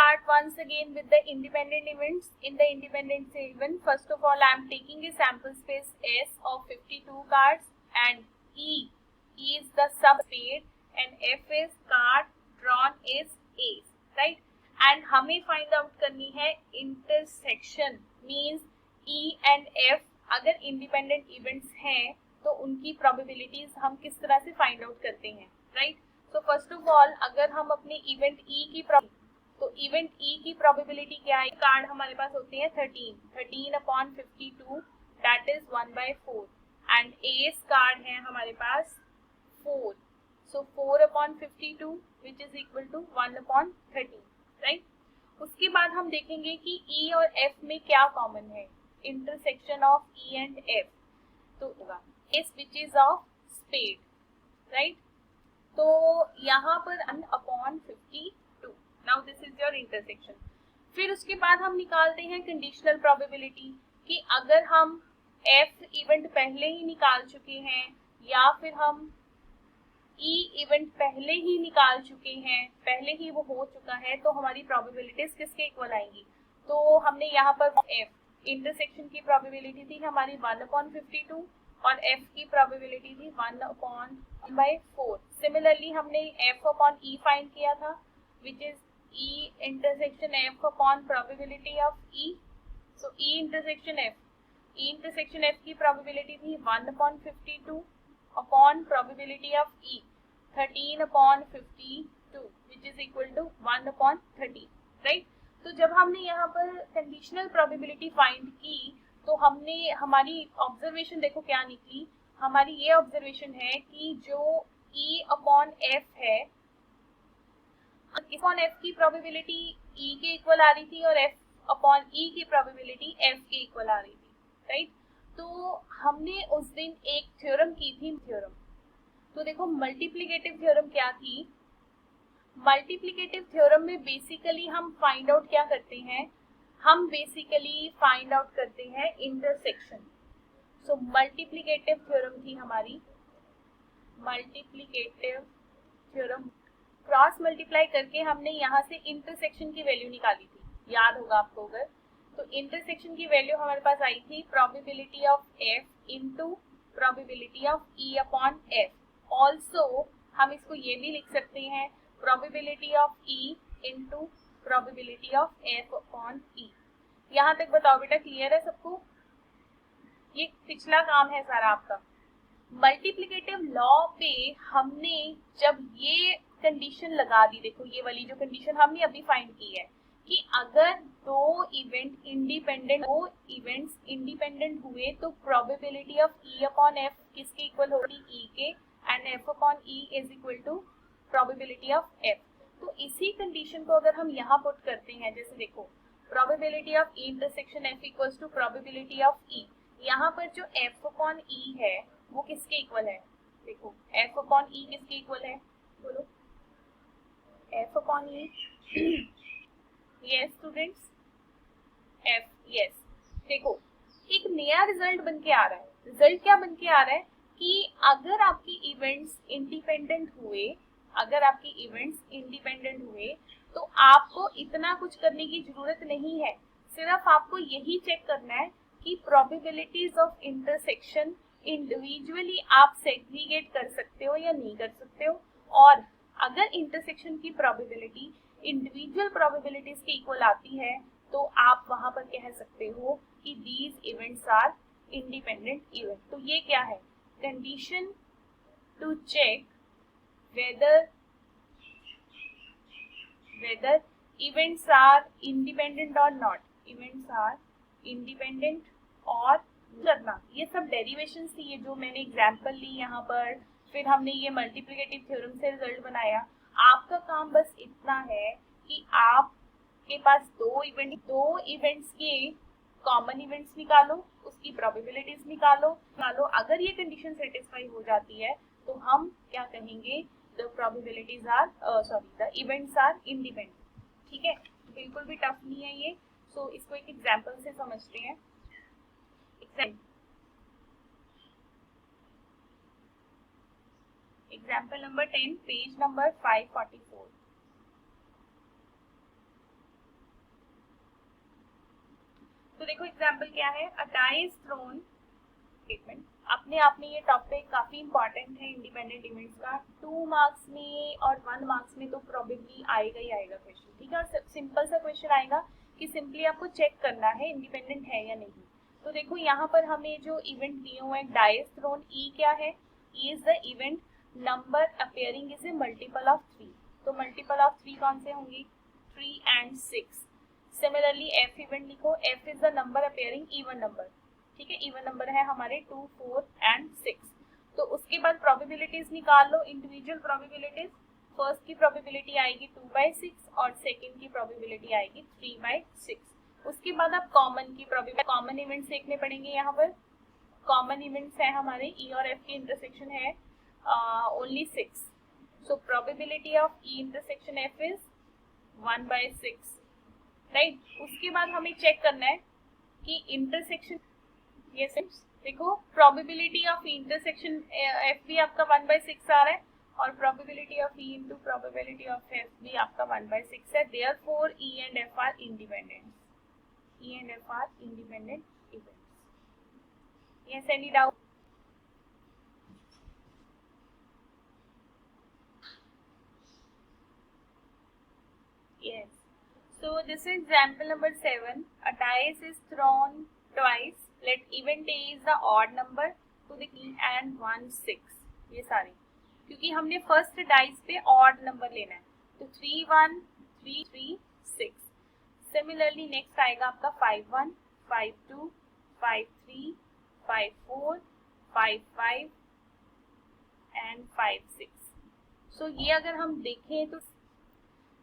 start once again with the independent events. In the independent event, first of all, I am taking a sample space S of 52 cards and E is the subspade and F is card drawn is ace, right? And हमें find out करनी है intersection, means E and F अगर independent events हैं तो उनकी probabilities हम किस तरह से find out करते हैं, right? So first of all, अगर हम अपने event E की तो इवेंट ई की प्रोबेबिलिटी क्या है? कार्ड हमारे पास होते हैं 13 upon 52 that is 1/4 and ace card है हमारे पास 4, so 4 upon 52 which is equal to 1 upon 13, right? उसके बाद हम देखेंगे कि ई और एफ में क्या कॉमन है, intersection of E and F, तो होगा ace which is of spade, right? तो यहाँ पर 1 upon 52, now this is your intersection. फिर उसके बाद हम निकालते हैं कंडीशनल प्रोबेबिलिटी कि अगर हम एफ इवेंट पहले ही निकाल चुके हैं या फिर हम ई इवेंट पहले ही निकाल चुके हैं, पहले ही वो हो चुका है, तो हमारी प्रोबेबिलिटीज किसके इक्वल आएंगी? तो हमने यहाँ पर एफ इंटरसेक्शन की प्रोबेबिलिटी थी हमारी 1 अपॉन 52 और एफ की प्रोबेबिलिटी थी 1 अपॉन 4। सिमिलरली हमने एफ अपॉन ई फाइंड किया था which is E intersection F upon probability of E. So E intersection F की probability थी 1 upon 52 upon probability of E 13 upon 52 which is equal to 1 upon 30, right? तो जब हमने यहाँ पर conditional probability find की तो हमने हमारी observation देखो क्या निकली, हमारी ये observation है कि जो E upon F है अपॉन एफ की प्रोबेबिलिटी ई के इक्वल आ रही थी और एफ अपॉन ई की प्रोबेबिलिटी एफ के इक्वल आ रही थी, राइट? तो हमने उस दिन एक थ्योरम की थी, थ्योरम, तो देखो मल्टीप्लिकेटिव थ्योरम क्या थी? मल्टीप्लिकेटिव थ्योरम में बेसिकली हम फाइंड आउट क्या करते हैं, हम बेसिकली फाइंड आउट करते हैं इंटरसेक्शन। सो मल्टीप्लिकेटिव थ्योरम थी हमारी, मल्टीप्लिकेटिव थ्योरम क्रॉस मल्टीप्लाई करके हमने यहाँ से इंटरसेक्शन की वैल्यू निकाली थी, याद होगा आपको अगर, तो इंटरसेक्शन की वैल्यू हमारे पास आई थी probability of F into probability of E upon F. Also हम इसको ये भी लिख सकते हैं probability of E into probability of F upon E. यहाँ तक बताओ बेटा, क्लियर है सबको? ये पिछला काम है सारा आपका। मल्टीप्लिकेटिव लॉ पे हमने जब ये कंडीशन लगा दी, देखो ये वाली जो कंडीशन हमने अभी फाइंड की है कि अगर दो इवेंट्स इंडिपेंडेंट हुए तो probability of E upon F किसके इक्वल होगी? ई के, and F upon E is equal to probability of F. तो इसी कंडीशन को अगर हम यहाँ पुट करते हैं, जैसे देखो probability of E intersection F equals to probability of E, यहाँ पर जो एफ अपॉन ई है वो किसके इक्वल है? देखो एफ अपॉन ई किसके इक्वल है, बोलो? एफ अपॉन ई, यस स्टूडेंट्स, एफ, यस। देखो एक नया रिजल्ट बन के आ रहा है। रिजल्ट क्या बन के आ रहा है कि अगर आपकी इवेंट्स इंडिपेंडेंट हुए तो आपको इतना कुछ करने की जरूरत नहीं है, सिर्फ आपको यही चेक करना है कि प्रोबेबिलिटीज ऑफ इंटरसेक्शन इंडिविजुअली आप सेग्रीगेट कर सकते हो या नहीं कर सकते हो, और अगर इंटरसेक्शन की प्रोबेबिलिटी इंडिविजुअल प्रोबेबिलिटीज के इक्वल आती है तो आप वहां पर कह सकते हो कि these events are independent event. तो ये क्या है? Condition to check whether events are independent or not, events are independent और करना, ये सब डेरिवेशंस थी, ये जो मैंने एग्जांपल ली यहाँ पर, फिर हमने ये मल्टीप्लिकेटिव थ्योरम से रिजल्ट बनाया। आपका काम बस इतना है कि आपके पास दो इवेंट्स के कॉमन इवेंट्स निकालो, उसकी प्रोबेबिलिटीज निकालो। अगर ये कंडीशन सेटिस्फाई हो जाती है तो हम क्या कहेंगे? The probabilities are the events are independent. ठीक है, बिल्कुल भी टफ नहीं है ये। सो इसको एक एग्जांपल से समझते हैं। Example number 10, page number 544। देखो एग्जाम्पल क्या है, अ डाई इज थ्रोन स्टेटमेंट। अपने आप में ये टॉपिक काफी इंपॉर्टेंट है इंडिपेंडेंट इवेंट्स का। 2 मार्क्स में और 1 मार्क्स में तो प्रोबेबली आएगा ही आएगा क्वेश्चन, ठीक है। और सिंपल सा क्वेश्चन आएगा कि सिंपली आपको चेक करना है इंडिपेंडेंट है या नहीं। तो देखो यहाँ पर हमें जो इवेंट दिए हुए हैं, डाई इज थ्रोन, ई क्या है, E is the event number appearing is a multiple of 3। तो मल्टीपल ऑफ 3 कौन से होंगे, 3 and 6। सिमिलरली एफ इवेंट लिखो, F is the number appearing even number, ठीक है। इवन नंबर है हमारे 2, 4 and 6। तो उसके बाद प्रोबेबिलिटीज निकाल लो, इंडिविजुअल प्रोबेबिलिटीज। फर्स्ट की प्रोबेबिलिटी आएगी 2/6 और सेकंड की प्रोबेबिलिटी आएगी 3/6। उसके बाद आप कॉमन की प्रोबेबिलिटी, कॉमन इवेंट्स देखने पड़ेंगे। यहाँ पर कॉमन इवेंट्स है हमारे ई और एफ के इंटरसेक्शन है only 6। So probability of E intersection F is 1/6, right. उसके बाद हमें चेक करना है कि इंटरसेक्शन, ये देखो प्रोबेबिलिटी ऑफ इंटरसेक्शन एफ भी आपका 1/6 आ रहा है और probability of E into probability of F भी आपका 1/6 है। Therefore E and F R independent, E and F R independent events. Yes, any doubt? Yes. So this is example number 7. A dice is thrown twice. Let event A is the odd number to the key and 1, 6. ये सारी, क्योंकि हमने first dice पे odd number लेना है, तो 3, 1, 3, 3, 6। Similarly next आएगा आपका 5, 1, 5, 2, 5, 3, 5, 4, 5, 5 एंड 5, 6। सो ये अगर हम देखें तो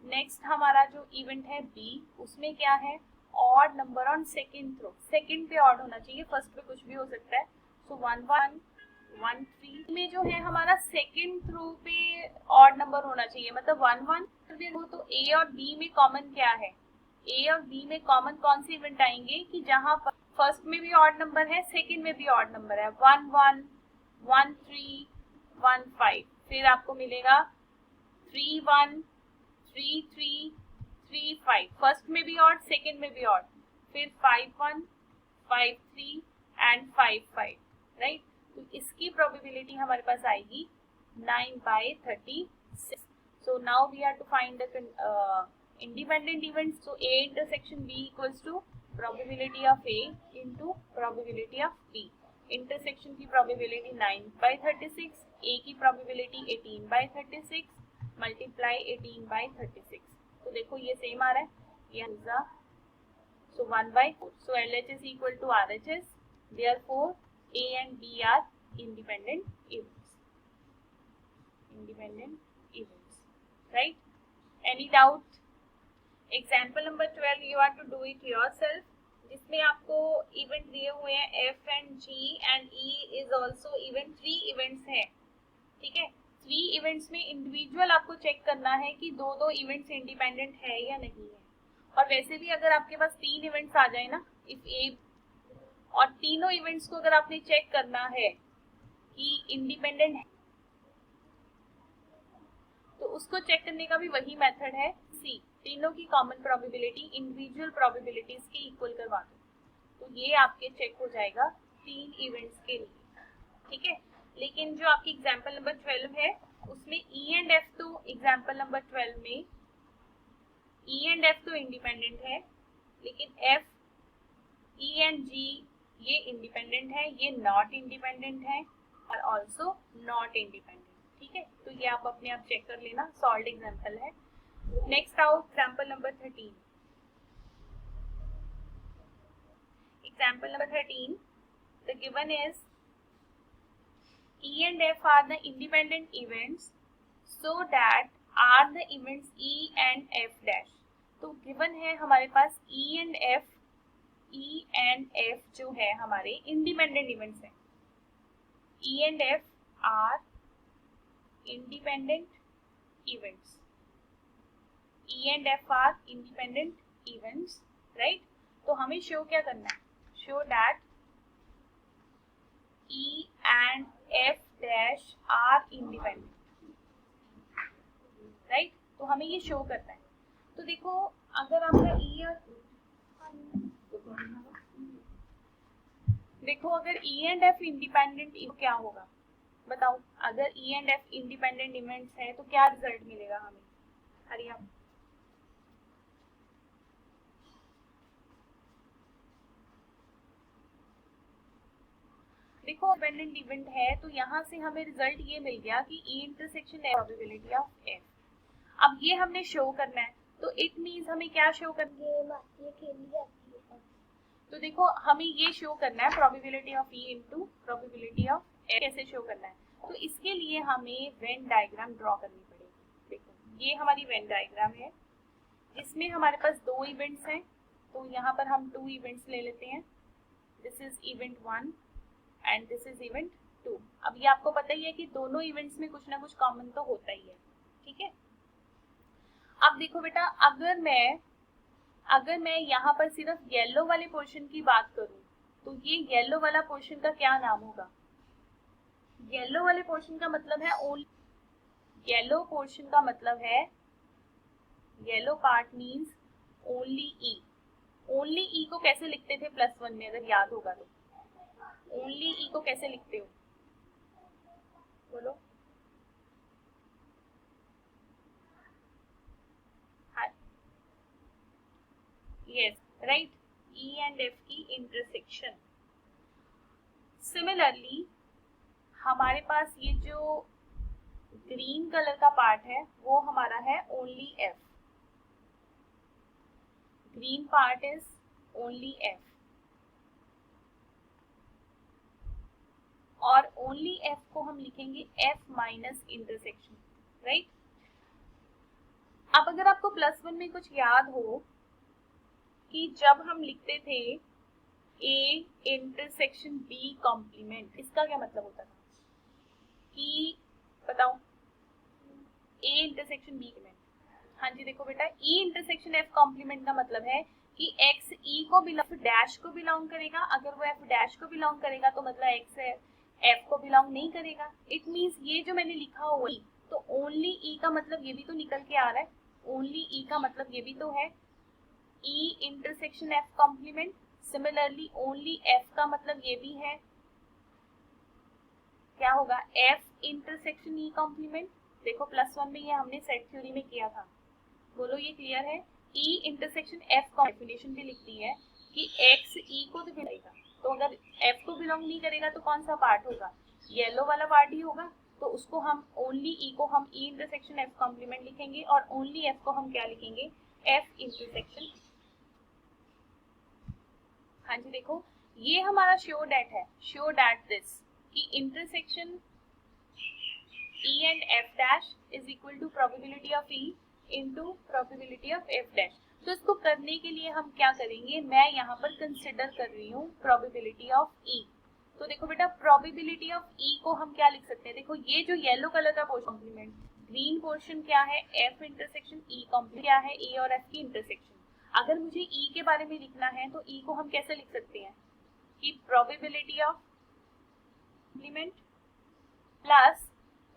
नेक्स्ट हमारा जो इवेंट है बी, उसमें क्या है, odd number on second throw. Second पे ऑड होना चाहिए, फर्स्ट पे कुछ भी हो सकता है। सो 1, 1, 1, 3 में जो है हमारा सेकंड थ्रो पे ऑड नंबर होना चाहिए, मतलब 1, 1 हो। तो ए और बी में कॉमन क्या है, ए और बी में कॉमन कौन से इवेंट आएंगे कि जहां पर फर्स्ट में भी ऑड नंबर है, सेकंड में भी ऑड नंबर है। 1, 1, 1, 3, 1, 5। फिर आपको मिलेगा 3, 1, 3, 3, 3, 5। फर्स्ट में भी ऑड, सेकंड में भी ऑड। फिर 5, 1, 5, 3 एंड 5, 5, राइट। तो इसकी प्रोबेबिलिटी हमारे पास आएगी 9/36। So now we are to find the independent events. So A intersection B equals to probability of A into probability of B. Intersection की प्रोबेबिलिटी 9/36, ए की प्रोबेबिलिटी 18/36, मल्टीप्लाई 18/36। तो देखो ये सेम आ रहा है, ये सो 1/4। सो LH is equal to RHS, therefore A and B are independent events. Independent events, right? Any doubt? Example number 12, you have to do it yourself. जिसमें आपको इवेंट दिए हुए हैं F and G and E is also even 3 events हैं, ठीक है। 3 events में individual आपको चेक करना है कि दो इवेंट्स इंडिपेंडेंट है या नहीं है। और वैसे भी अगर आपके पास 3 इवेंट्स आ जाए ना, इफ ए, और तीनों इवेंट्स को अगर आपने चेक करना है कि इंडिपेंडेंट है, तो उसको चेक करने का भी वही मेथड है सी, तीनों की कॉमन प्रोबेबिलिटी इंडिविजुअल प्रोबेबिलिटीज के इक्वल करवा दो, तो ये आपके चेक हो जाएगा 3 इवेंट्स के लिए, ठीक है। लेकिन जो आपकी एग्जाम्पल नंबर 12 है उसमें ई एंड एफ, तो एग्जाम्पल नंबर 12 में ई एंड एफ तो इंडिपेंडेंट है, लेकिन एफ, ई एंड जी ये इंडिपेंडेंट है, ये नॉट इंडिपेंडेंट है और ऑल्सो नॉट इंडिपेंडेंट, ठीक है। तो ये आप अपने आप चेक कर लेना, सॉल्व एग्जाम्पल है। नेक्स्ट आओ example number 13। Example number 13, the given is E and F are the independent events so that are the events E and F dash। तो गिवन है हमारे पास E and F जो है हमारे इंडिपेंडेंट इवेंट्स हैं। E and F are independent events। E and F are independent events, right? तो हमें show क्या करना है, show that E and F dash are independent, right? तो हमें ये शो करना है। तो देखो अगर आपका E और देखो अगर ई एंड एफ इंडिपेंडेंट क्या होगा बताओ, अगर ई एंड एफ इंडिपेंडेंट इवेंट्स है तो क्या रिजल्ट मिलेगा हमें? हरी आप देखो इंडिपेंडेंट इवेंट है तो यहाँ से हमें रिजल्ट ये मिल गया कि E intersection probability of F. अब ये हमने शो करना है तो इट मींस हमें क्या शो करना है? तो देखो हमें ये शो करना है probability of E into probability of F कैसे शो करना है, तो इसके लिए हमें वेन डायग्राम ड्रॉ करनी पड़ेगी। देखो ये हमारी वेन डायग्राम है, इसमें हमारे पास दो इवेंट्स हैं, तो यहाँ पर हम 2 इवेंट्स ले लेते हैं। This is event 1 and this is event 2। अब ये आपको पता ही है कि दोनों इवेंट्स में कुछ ना कुछ कॉमन तो होता ही है, ठीक है। अब देखो बेटा, अगर मैं यहाँ पर सिर्फ येलो वाले पोर्शन की बात करूं तो ये येलो वाला पोर्शन का क्या नाम होगा? येलो वाले पोर्शन का मतलब है येलो पोर्शन का मतलब है, yellow part means only E. Only E को कैसे लिखते थे +1 में, अगर याद होगा तो? ओनली ई को कैसे लिखते हो बोलो? Yes right, E and F की इंटरसेक्शन। सिमिलरली हमारे पास ये जो ग्रीन कलर का पार्ट है वो हमारा है only F. Green part is only F और ओनली एफ को हम लिखेंगे एफ माइनस इंटरसेक्शन, राइट। अब अगर आपको +1 में कुछ याद हो कि जब हम लिखते थे ए इंटरसेक्शन बी कॉम्प्लीमेंट, इसका क्या मतलब होता था कि बताओ? ए इंटरसेक्शन बी कॉम्प्लीमेंट, हाँ जी देखो बेटा, ई इंटरसेक्शन एफ कॉम्प्लीमेंट का मतलब है कि एक्स ई को बिलोंग डैश को बिलोंग करेगा, अगर वो एफ डैश को बिलोंग करेगा तो मतलब एक्स एफ को बिलोंग नहीं करेगा। इट मींस ये जो मैंने लिखा हुआ है तो ओनली ई का मतलब ये भी तो निकल के आ रहा है, ओनली ई का मतलब ये भी तो है E intersection F complement. Similarly only F का मतलब ये भी है, क्या होगा? F intersection E complement. देखो +1 में ये हमने सेट थ्योरी में किया था, बोलो ये क्लियर है? ई इंटरसेक्शन एफ का डेफिनेशन भी लिखती है कि एक्स ई को तो बिलोंग, तो अगर एफ को बिलोंग नहीं करेगा तो कौन सा पार्ट होगा? येलो वाला पार्ट ही होगा। तो उसको हम ओनली ई को हम ई इंटरसेक्शन एफ कॉम्प्लीमेंट लिखेंगे और ओनली एफ को हम क्या लिखेंगे? F intersection. हाँ जी देखो, ये हमारा श्यो डैट है, श्यो डैट दिस कि intersection E and F dash is equal to probability of E into probability of F dash. तो इसको करने के लिए हम क्या करेंगे, मैं यहाँ पर कंसिडर कर रही हूँ प्रोबेबिलिटी ऑफ ई। तो देखो बेटा, प्रोबेबिलिटी ऑफ ई को हम क्या लिख सकते हैं? देखो ये जो येलो कलर का पोर्शन कॉम्प्लीमेंट, ग्रीन पोर्शन क्या है? एफ इंटरसेक्शन ई कॉम्प्लीमेंट क्या है? ए और एफ की इंटरसेक्शन। अगर मुझे ई के बारे में लिखना है तो ई को हम कैसे लिख सकते हैं कि probability of complement plus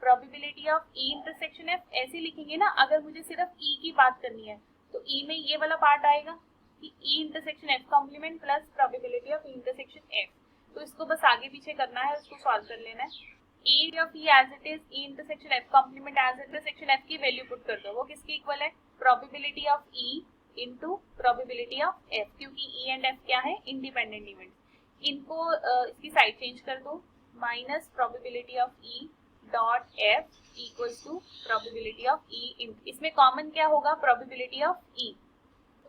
probability of E intersection F, ऐसे लिखेंगे ना। अगर मुझे सिर्फ ई की बात करनी है तो ई में ये वाला पार्ट आएगा कि E intersection F complement plus probability of E intersection F. तो इसको बस आगे पीछे करना है, उसको सॉल्व कर लेना है। A of E as it is, E intersection F complement as intersection F की वैल्यू पुट कर दो, वो किसके इक्वल है? Probability of E into probability of F, क्योंकि ई एंड एफ क्या है? Independent events. इनको इसकी साइड चेंज कर दो, minus probability of E dot F equals to probability of E. इसमें कॉमन क्या होगा? Probability of E.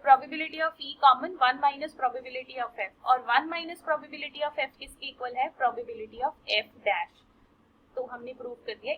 Probability of E common 1 minus probability of F, और 1 माइनस प्रोबेबिलिटी ऑफ एफ किसके equal है? Probability of F dash. तो हमने prove कर दिया